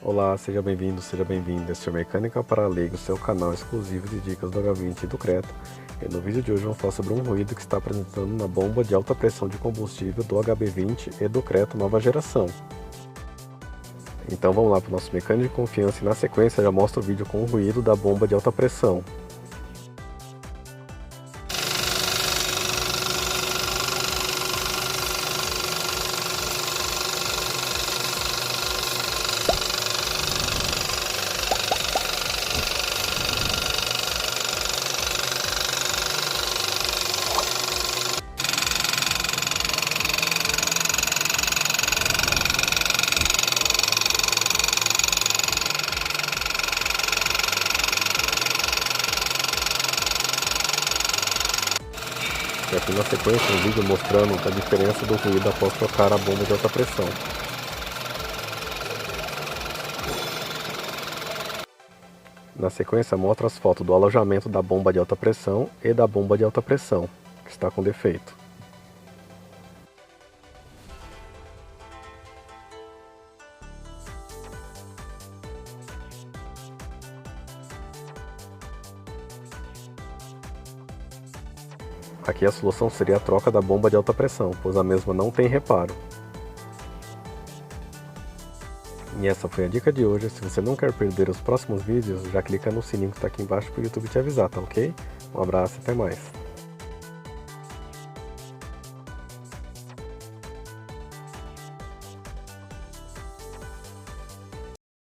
Olá, seja bem-vindo, seja bem-vinda. Este é o Mecânica para Leigos, seu canal exclusivo de dicas do H20 e do Creta. E no vídeo de hoje vamos falar sobre um ruído que está apresentando na bomba de alta pressão de combustível do HB20 e do Creta nova geração. Então vamos lá para o nosso mecânico de confiança e na sequência já mostra o vídeo com o ruído da bomba de alta pressão. E aqui na sequência um vídeo mostrando a diferença do ruído após trocar a bomba de alta pressão. Na sequência mostra as fotos do alojamento da bomba de alta pressão e da bomba de alta pressão, que está com defeito. Aqui a solução seria a troca da bomba de alta pressão, pois a mesma não tem reparo. E essa foi a dica de hoje. Se você não quer perder os próximos vídeos, já clica no sininho que está aqui embaixo para o YouTube te avisar, tá ok? Um abraço e até mais.